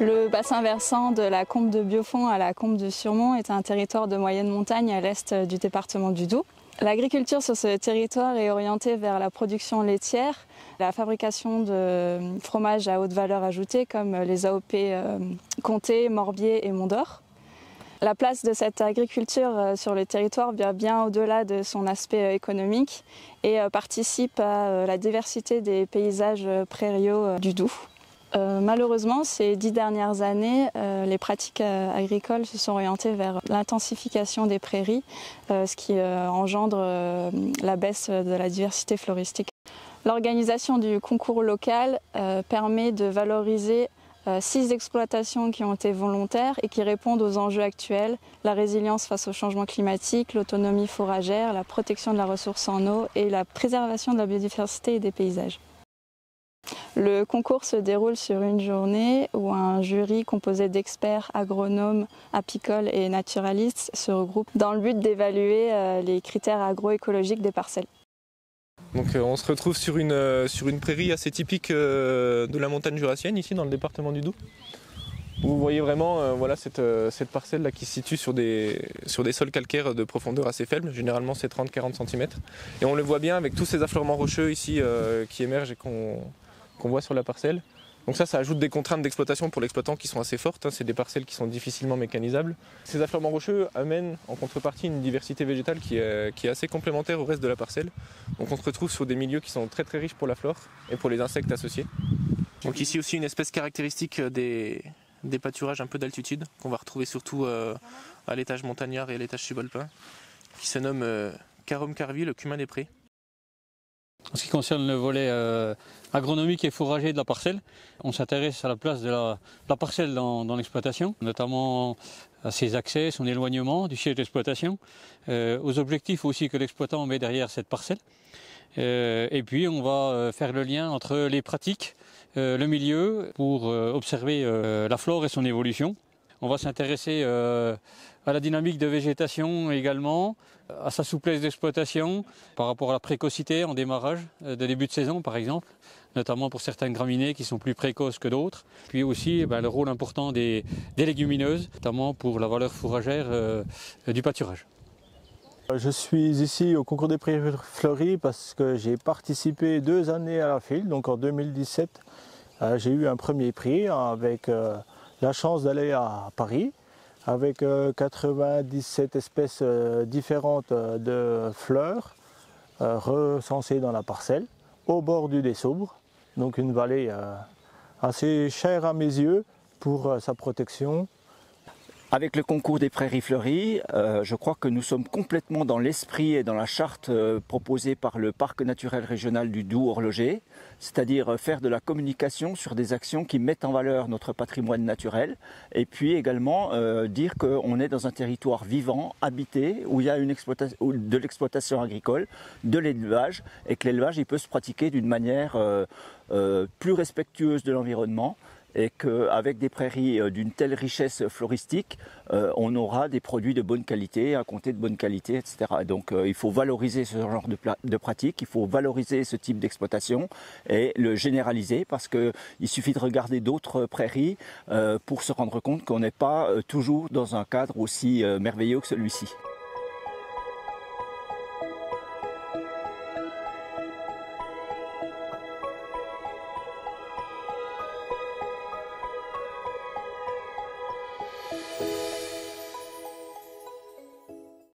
Le bassin versant de la combe de Biofond à la combe de Surmont est un territoire de moyenne montagne à l'est du département du Doubs. L'agriculture sur ce territoire est orientée vers la production laitière, la fabrication de fromages à haute valeur ajoutée comme les AOP Comté, Morbier et Mont-d'Or. La place de cette agriculture sur le territoire vient bien au-delà de son aspect économique et participe à la diversité des paysages prairiaux du Doubs. Malheureusement, ces 10 dernières années, les pratiques agricoles se sont orientées vers l'intensification des prairies, ce qui engendre la baisse de la diversité floristique. L'organisation du concours local permet de valoriser 6 exploitations qui ont été volontaires et qui répondent aux enjeux actuels, la résilience face au changement climatique, l'autonomie fourragère, la protection de la ressource en eau et la préservation de la biodiversité et des paysages. Le concours se déroule sur une journée où un jury composé d'experts, agronomes, apicoles et naturalistes se regroupe dans le but d'évaluer les critères agroécologiques des parcelles. Donc on se retrouve sur une prairie assez typique de la montagne jurassienne, ici dans le département du Doubs. Vous voyez vraiment voilà, cette parcelle là qui se situe sur des sols calcaires de profondeur assez faible, généralement c'est 30-40 cm. Et on le voit bien avec tous ces affleurements rocheux ici qui émergent et qu'on voit sur la parcelle. Donc ça ajoute des contraintes d'exploitation pour l'exploitant qui sont assez fortes, c'est des parcelles qui sont difficilement mécanisables. Ces affleurements rocheux amènent en contrepartie une diversité végétale qui est assez complémentaire au reste de la parcelle. Donc on se retrouve sur des milieux qui sont très riches pour la flore et pour les insectes associés. Donc ici aussi une espèce caractéristique des pâturages un peu d'altitude qu'on va retrouver surtout à l'étage montagnard et à l'étage subalpin, qui se nomme Carum carvi, le cumin des prés. En ce qui concerne le volet agronomique et fourrager de la parcelle, on s'intéresse à la place de la parcelle dans l'exploitation, notamment à ses accès, son éloignement du siège d'exploitation, aux objectifs aussi que l'exploitant met derrière cette parcelle. Et puis on va faire le lien entre les pratiques, le milieu, pour observer la flore et son évolution. On va s'intéresser à la dynamique de végétation également, à sa souplesse d'exploitation par rapport à la précocité en démarrage de début de saison par exemple, notamment pour certaines graminées qui sont plus précoces que d'autres. Puis aussi le rôle important des légumineuses, notamment pour la valeur fourragère du pâturage. Je suis ici au concours des prairies fleuries parce que j'ai participé 2 années à la file, donc en 2017 j'ai eu un premier prix avec la chance d'aller à Paris avec 97 espèces différentes de fleurs recensées dans la parcelle au bord du Dessoubre, donc une vallée assez chère à mes yeux pour sa protection. Avec le concours des prairies fleuries, je crois que nous sommes complètement dans l'esprit et dans la charte proposée par le parc naturel régional du Doubs-Horloger, c'est-à-dire faire de la communication sur des actions qui mettent en valeur notre patrimoine naturel et puis également dire qu'on est dans un territoire vivant, habité, où il y a de l'exploitation agricole, de l'élevage et que l'élevage il peut se pratiquer d'une manière plus respectueuse de l'environnement. Et qu'avec des prairies d'une telle richesse floristique, on aura des produits de bonne qualité, un comté de bonne qualité, etc. Donc il faut valoriser ce genre de pratique, il faut valoriser ce type d'exploitation et le généraliser parce qu'il suffit de regarder d'autres prairies pour se rendre compte qu'on n'est pas toujours dans un cadre aussi merveilleux que celui-ci.